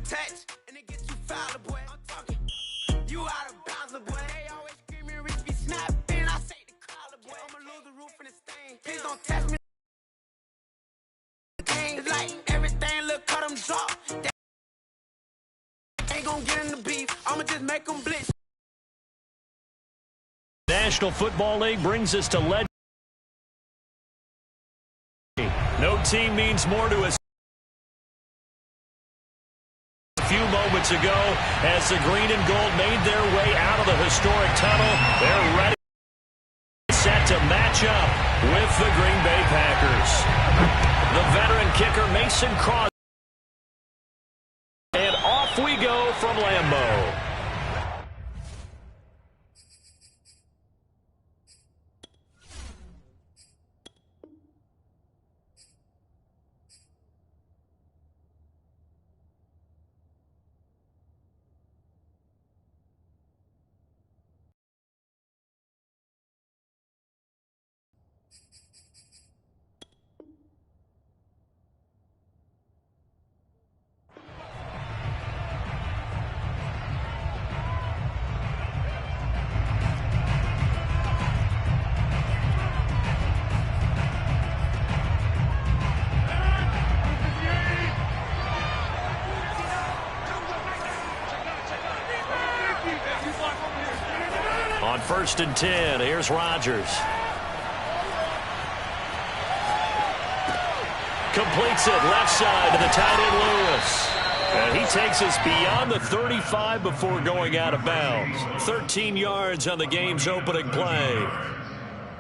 touch, and it gets you foul, boy. I'm talking. You out of bounds, boy. They always screaming, Rich be snapping. I say the collar, boy. I'ma lose the roof and the stain. Please don't test me. It's like everything look cut them drop. They ain't gonna get in the beef. I'ma just make them blitz. National Football League brings us to legend. No team means more to us. A few moments ago, as the green and gold made their way out of the historic tunnel, they're ready, set to match up with the Green Bay Packers. The veteran kicker Mason Crosby, and off we go from Lambeau. On 1st and 10, here's Rodgers. Completes it left side to the tight end Lewis. And he takes us beyond the 35 before going out of bounds. 13 yards on the game's opening play.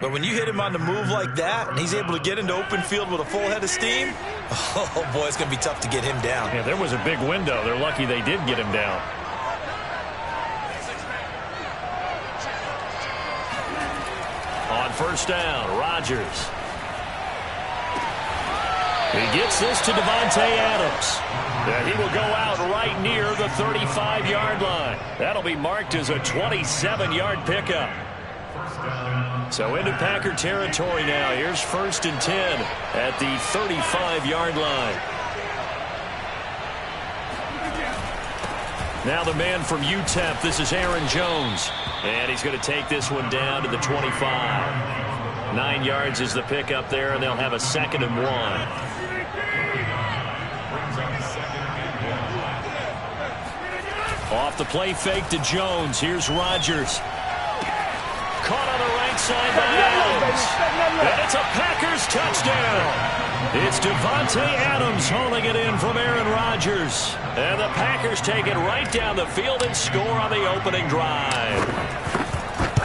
But when you hit him on the move like that, and he's able to get into open field with a full head of steam, oh boy, it's going to be tough to get him down. Yeah, there was a big window. They're lucky they did get him down. On 1st down, Rodgers. He gets this to Davante Adams. And he will go out right near the 35-yard line. That'll be marked as a 27-yard pickup. So into Packer territory now. Here's 1st and 10 at the 35-yard line. Now the man from UTEP, this is Aaron Jones. And he's going to take this one down to the 25. 9 yards is the pickup there, and they'll have a 2nd and 1. Off the play fake to Jones. Here's Rodgers. Caught on the right side by Adams. And it's a Packers touchdown. It's Davante Adams hauling it in from Aaron Rodgers. And the Packers take it right down the field and score on the opening drive.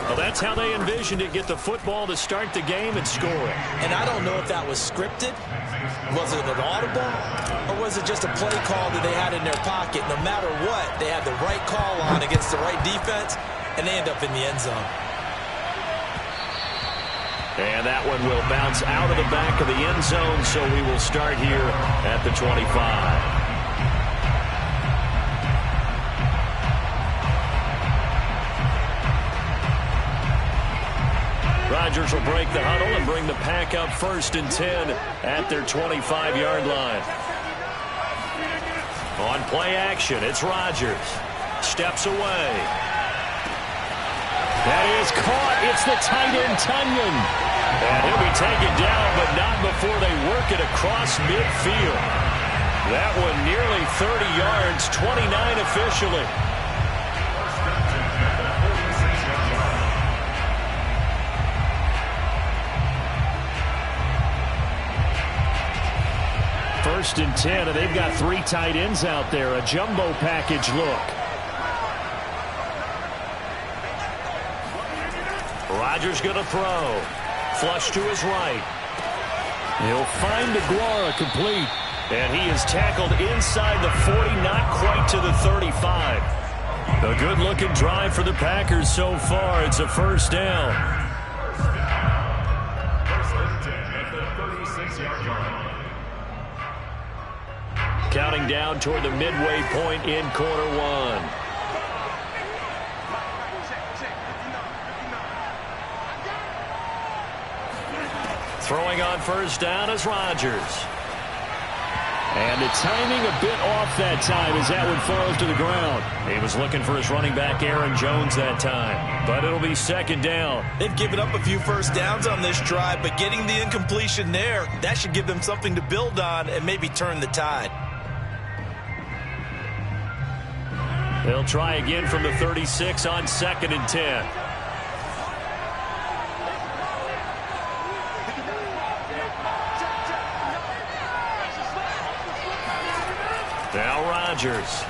Well, that's how they envisioned it, get the football to start the game and score it. And I don't know if that was scripted. Was it an audible? Or was it just a play call that they had in their pocket? No matter what, they had the right call on against the right defense, and they end up in the end zone. And that one will bounce out of the back of the end zone, so we will start here at the 25. Rodgers will break the huddle and bring the Pack up 1st and 10 at their 25-yard line. On play action, it's Rodgers. Steps away. That is caught. It's the tight end, Tunyon. And he'll be taken down, but not before they work it across midfield. That one nearly 30 yards, 29 officially. First and 10, and they've got 3 tight ends out there. A jumbo package look. Rodgers going to throw. Flush to his right. He'll find DeGuara complete. And he is tackled inside the 40, not quite to the 35. A good-looking drive for the Packers so far. It's a 1st down. Counting down toward the midway point in quarter 1. Throwing on 1st down is Rodgers. And the timing a bit off that time as that one falls to the ground. He was looking for his running back, Aaron Jones, that time. But it'll be second down. They've given up a few first downs on this drive, but getting the incompletion there, that should give them something to build on and maybe turn the tide. They'll try again from the 36 on 2nd and 10. Now Rodgers.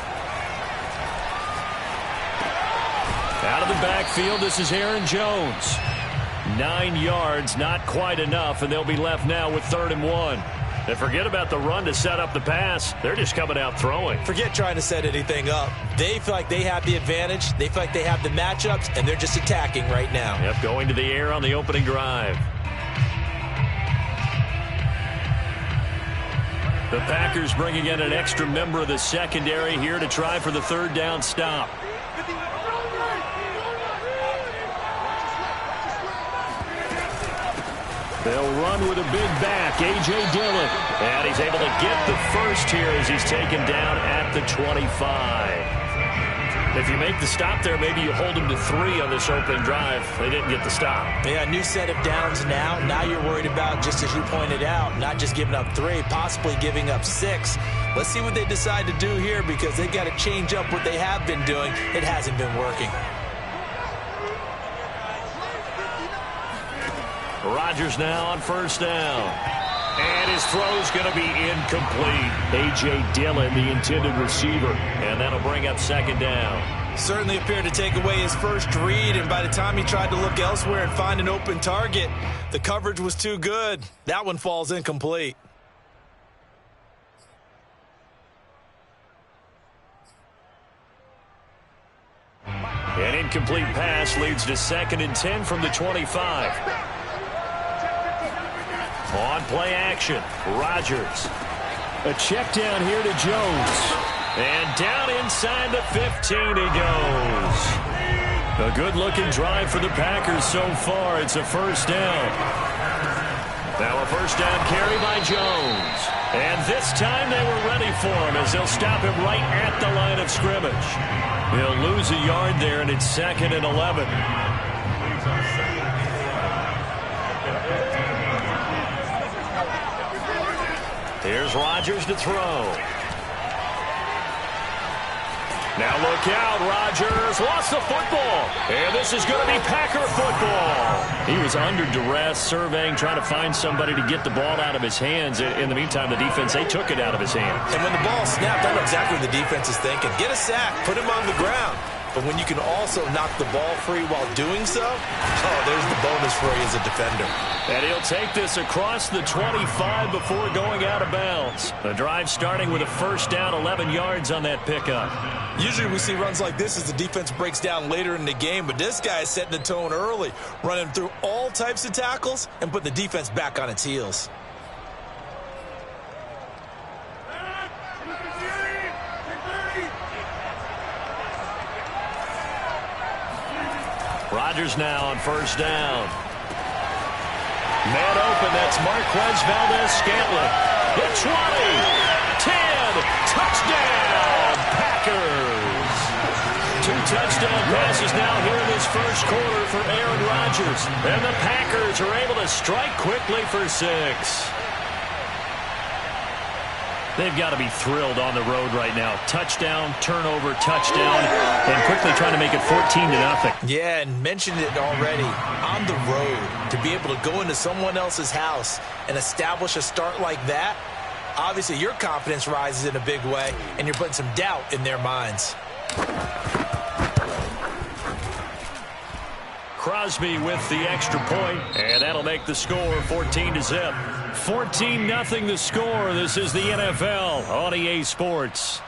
Out of the backfield, this is Aaron Jones. 9 yards, not quite enough, and they'll be left now with 3rd and 1. And forget about the run to set up the pass. They're just coming out throwing. Forget trying to set anything up. They feel like they have the advantage. They feel like they have the matchups, and they're just attacking right now. Yep, going to the air on the opening drive. The Packers bringing in an extra member of the secondary here to try for the 3rd down stop. They'll run with a big back, A.J. Dillon. And he's able to get the first here as he's taken down at the 25. If you make the stop there, maybe you hold them to 3 on this opening drive. They didn't get the stop. Yeah, new set of downs now. Now you're worried about, just as you pointed out, not just giving up 3, possibly giving up 6. Let's see what they decide to do here because they've got to change up what they have been doing. It hasn't been working. Rodgers now on 1st down. And his throw's going to be incomplete. A.J. Dillon, the intended receiver. And that'll bring up 2nd down. Certainly appeared to take away his first read, and by the time he tried to look elsewhere and find an open target, the coverage was too good. That one falls incomplete. An incomplete pass leads to 2nd and 10 from the 25. On play action, Rodgers. A check down here to Jones. And down inside the 15 he goes. A good-looking drive for the Packers so far. It's a 1st down. Now a 1st down carry by Jones. And this time they were ready for him as they'll stop him right at the line of scrimmage. He'll lose a yard there, and it's 2nd and 11. Here's Rodgers to throw. Now look out, Rodgers lost the football. And this is going to be Packer football. He was under duress, surveying, trying to find somebody to get the ball out of his hands. In the meantime, the defense, they took it out of his hands. And when the ball snapped, I know exactly what the defense is thinking. Get a sack, put him on the ground. But when you can also knock the ball free while doing so, oh, there's the bonus for you as a defender. And he'll take this across the 25 before going out of bounds. The drive starting with a 1st down, 11 yards on that pickup. Usually we see runs like this as the defense breaks down later in the game, but this guy is setting the tone early, running through all types of tackles and putting the defense back on its heels. Rodgers now on 1st down. Man open, that's Marquez Valdez-Scantling. The 20, 10, touchdown, Packers. 2 touchdown passes now here in this 1st quarter for Aaron Rodgers. And the Packers are able to strike quickly for 6. They've got to be thrilled on the road right now. Touchdown, turnover, touchdown, and quickly trying to make it 14-0. Yeah, and mentioned it already. On the road, to be able to go into someone else's house and establish a start like that, obviously your confidence rises in a big way, and you're putting some doubt in their minds. Crosby with the extra point, and that'll make the score 14-0. 14-0 the score. This is the NFL on EA Sports.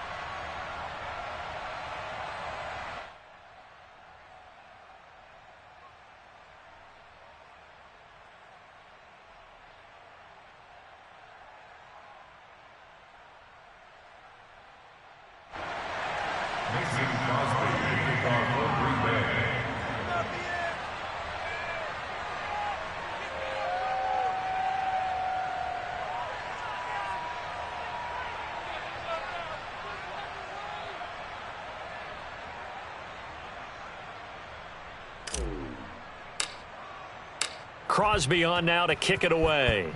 Crosby on now to kick it away.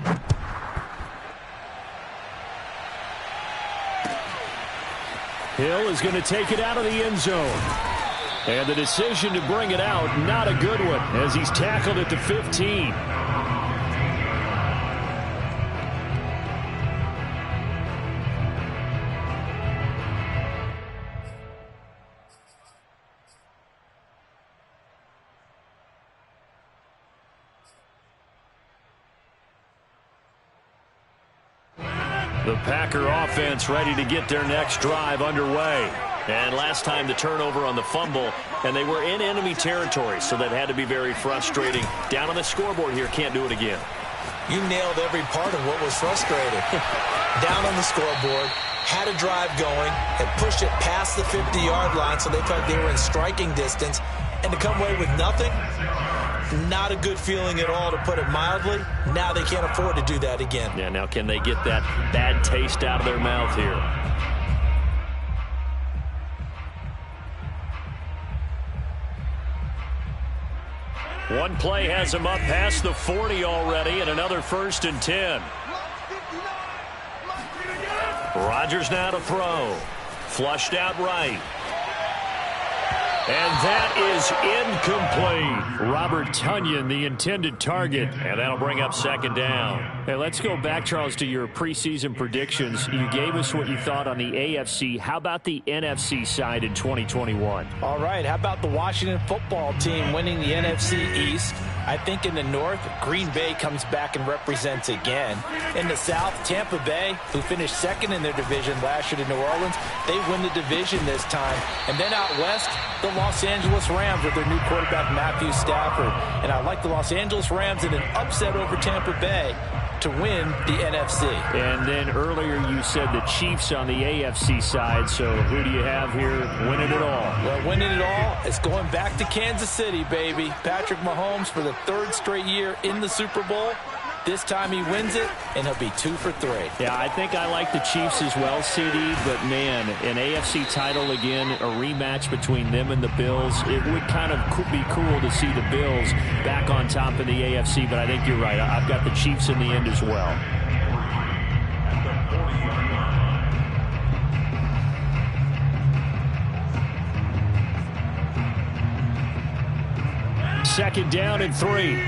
Hill is going to take it out of the end zone. And the decision to bring it out, not a good one, as he's tackled at the 15. The Packer offense ready to get their next drive underway. And last time the turnover on the fumble, and they were in enemy territory, so that had to be very frustrating. Down on the scoreboard here, can't do it again. You nailed every part of what was frustrating. Down on the scoreboard, had a drive going, and pushed it past the 50-yard line so they felt they were in striking distance, and to come away with nothing, not a good feeling at all, to put it mildly. Now they can't afford to do that again. Yeah, now can they get that bad taste out of their mouth here? One play has him up past the 40 already, and another 1st and 10. Rodgers now to throw. Flushed out right. And that is incomplete. Robert Tonyan, the intended target, and that'll bring up 2nd down. Hey, let's go back, Charles, to your preseason predictions. You gave us what you thought on the AFC. How about the NFC side in 2021? All right, how about the Washington football team winning the NFC East? I think in the North, Green Bay comes back and represents again. In the South, Tampa Bay, who finished 2nd in their division last year to New Orleans, they win the division this time. And then out West, the Los Angeles Rams with their new quarterback, Matthew Stafford. And I like the Los Angeles Rams in an upset over Tampa Bay to win the NFC. And then earlier you said the Chiefs on the AFC side, so who do you have here winning it all? Well, winning it all is going back to Kansas City, baby. Patrick Mahomes for the 3rd straight year in the Super Bowl. This time he wins it, and he'll be 2 for 3. Yeah, I think I like the Chiefs as well, CD, but man, an AFC title again, a rematch between them and the Bills. It would kind of be cool to see the Bills back on top of the AFC, but I think you're right. I've got the Chiefs in the end as well. Second down and 3.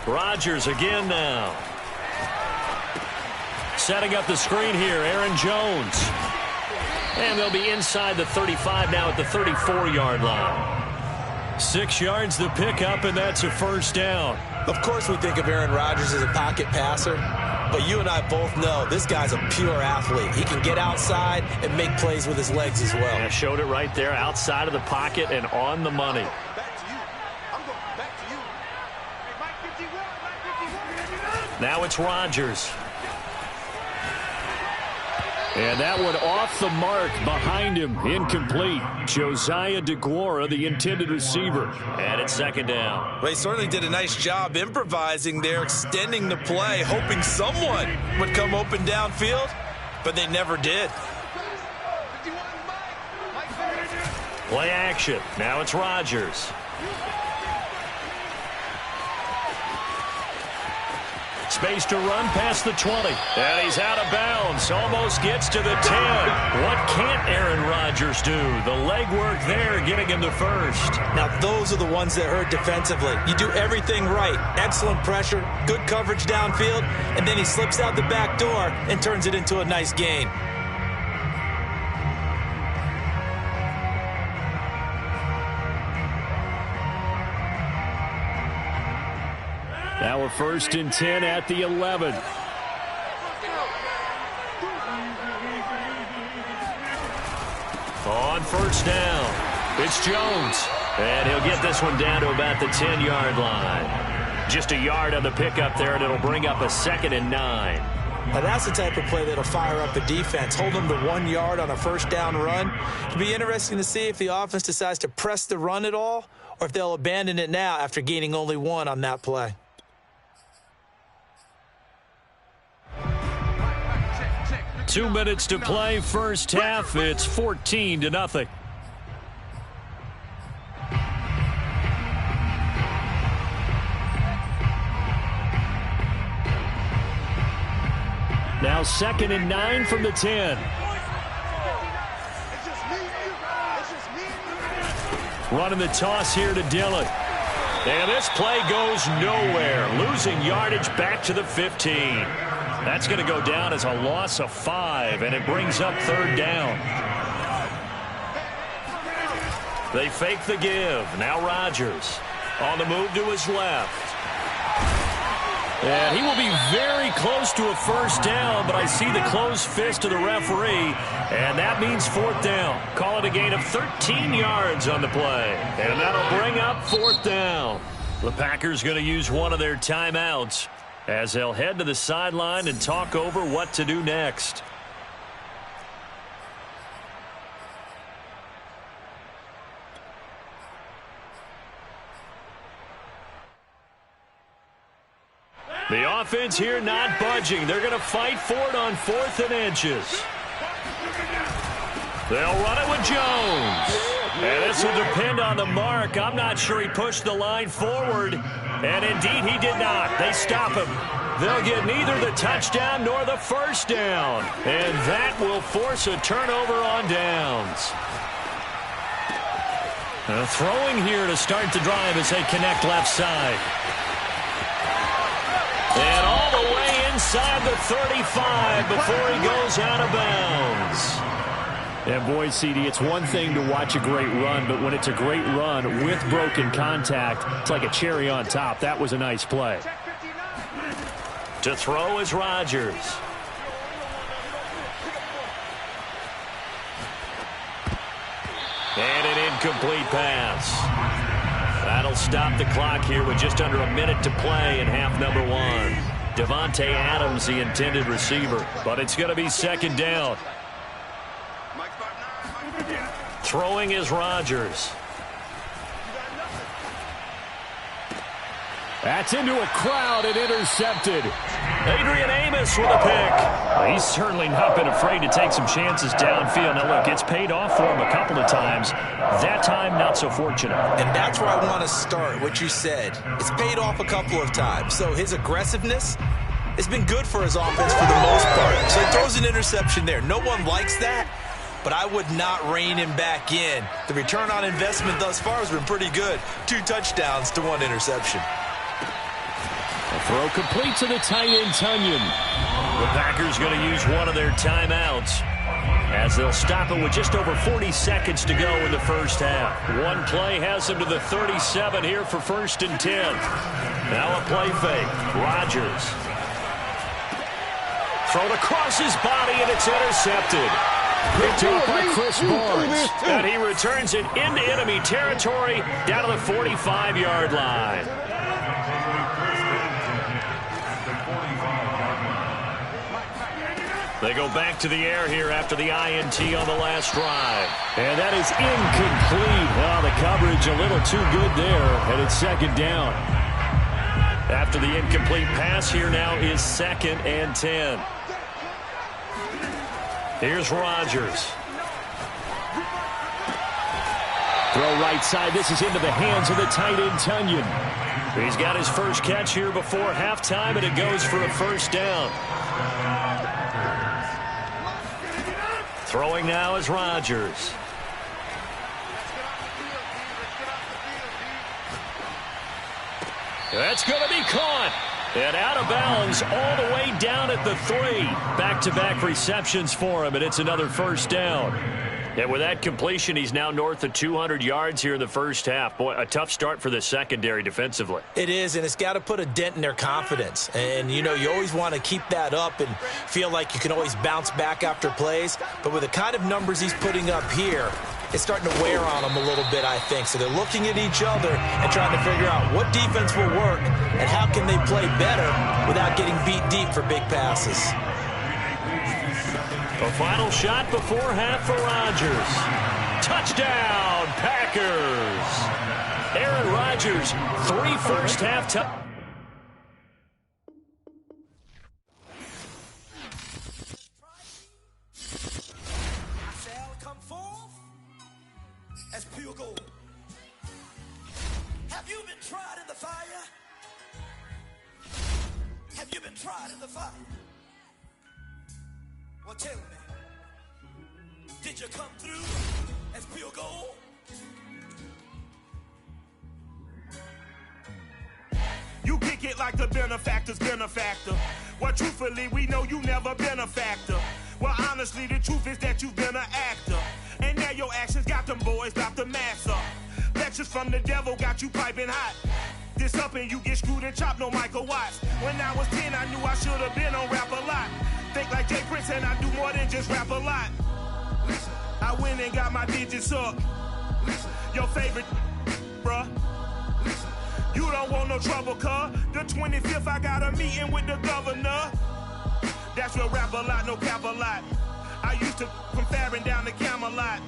Rodgers again now. Setting up the screen here, Aaron Jones. And they'll be inside the 35 now at the 34-yard line. 6 yards the pickup, and that's a 1st down. Of course we think of Aaron Rodgers as a pocket passer, but you and I both know this guy's a pure athlete. He can get outside and make plays with his legs as well. Yeah, showed it right there, outside of the pocket and on the money. Now it's Rodgers. And that one off the mark behind him, incomplete. Josiah DeGuara, the intended receiver. And it's 2nd down. Well, he certainly did a nice job improvising there, extending the play, hoping someone would come open downfield, but they never did. Play action. Now it's Rodgers. Space to run past the 20. And he's out of bounds. Almost gets to the 10. What can't Aaron Rodgers do? The legwork there getting him to 1st. Now, those are the ones that hurt defensively. You do everything right. Excellent pressure, good coverage downfield, and then he slips out the back door and turns it into a nice gain. Now a 1st and 10 at the 11. On 1st down, it's Jones. And he'll get this one down to about the 10-yard line. Just a yard on the pickup there, and it'll bring up a 2nd and 9. Now that's the type of play that'll fire up a defense. Hold them to 1 yard on a 1st down run. It'll be interesting to see if the offense decides to press the run at all, or if they'll abandon it now after gaining only 1 on that play. Two 2 minutes to play, first half. It's 14-0. Now 2nd and 9 from the 10. Running the toss here to Dillon. And this play goes nowhere. Losing yardage back to the 15. That's going to go down as a loss of 5, and it brings up 3rd down. They fake the give. Now Rodgers on the move to his left. And he will be very close to a 1st down, but I see the closed fist of the referee, and that means 4th down. Call it a gain of 13 yards on the play, and that'll bring up 4th down. The Packers going to use one of their timeouts as they'll head to the sideline and talk over what to do next. The offense here not budging. They're going to fight for it on 4th and inches. They'll run it with Jones. And this will depend on the mark. I'm not sure he pushed the line forward. And indeed, he did not. They stop him. They'll get neither the touchdown nor the 1st down. And that will force a turnover on downs. Throwing here to start the drive as they connect left side. And all the way inside the 35 before he goes out of bounds. And boy, CD, it's one thing to watch a great run, but when it's a great run with broken contact, it's like a cherry on top. That was a nice play. To throw is Rodgers. And an incomplete pass. That'll stop the clock here with just under a minute to play in half number 1. Devontae Adams, the intended receiver, but it's going to be 2nd down. Throwing is Rodgers. That's into a crowd and intercepted. Adrian Amos with a pick. He's certainly not been afraid to take some chances downfield. Now, look, it's paid off for him a couple of times. That time, not so fortunate. And that's where I want to start, what you said. It's paid off a couple of times. So his aggressiveness has been good for his offense for the most part. So he throws an interception there. No one likes that, but I would not rein him back in. The return on investment thus far has been pretty good. 2 touchdowns to 1 interception. A throw complete to the tight end, Tunyon. The Packers going to use one of their timeouts as they'll stop it with just over 40 seconds to go in the 1st half. One play has them to the 37 here for 1st and 10. Now a play fake. Rodgers. Thrown across his body, and it's intercepted. Picked up by Chris Barnes. And he returns it into enemy territory down to the 45-yard line. They go back to the air here after the INT on the last drive. And that is incomplete. Well, the coverage a little too good there, and it's 2nd down. After the incomplete pass, here now is 2nd and 10. Here's Rodgers. Throw right side. This is into the hands of the tight end, Tunyon. He's got his first catch here before halftime, and it goes for a 1st down. Throwing now is Rodgers. That's going to be caught. And out of bounds all the way down at the 3. Back-to-back receptions for him, and it's another 1st down. And with that completion, he's now north of 200 yards here in the 1st half. Boy, a tough start for the secondary defensively. It is, and it's got to put a dent in their confidence. And, you know, you always want to keep that up and feel like you can always bounce back after plays. But with the kind of numbers he's putting up here, it's starting to wear on them a little bit, I think. So they're looking at each other and trying to figure out what defense will work and how can they play better without getting beat deep for big passes. A final shot before half for Rodgers. Touchdown, Packers. Aaron Rodgers, 3 first-half touchdowns. Have you been tried in the fire? Have you been tried in the fire? Well, tell me, did you come through as pure gold? You kick it like the benefactor's benefactor. Well, truthfully, we know you never been a factor. Well, honestly, the truth is that you've been an actor. And now your actions got them boys about to mass up. Lectures from the devil got you piping hot. This up and you get screwed and chopped, no Michael Watts. When I was 10, I knew I should have been on Rap a Lot. Think like Jay Prince and I do more than just rap a lot. Listen. I went and got my digits up. Listen. Your favorite, bruh. Listen. You don't want no trouble, cuz. The 25th, I got a meeting with the governor. That's real rap a lot, no cap a lot. I used to from Farron down to Camelot.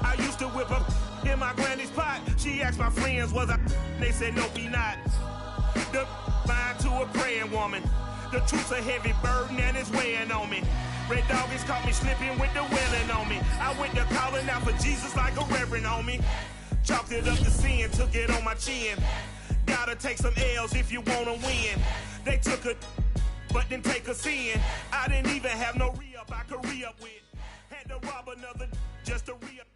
I used to whip up in my granny's pot. She asked my friends, was I? They said, no, be not. The line to a praying woman. The truth's a heavy burden and it's weighing on me. Red doggies caught me slipping with the wailing on me. I went to calling out for Jesus like a reverend on me. Chalked it up to sin, took it on my chin. Gotta take some L's if you wanna win. They took a, but didn't take a sin. I didn't even have no re-up I could re-up with. Had to rob another just to re-up.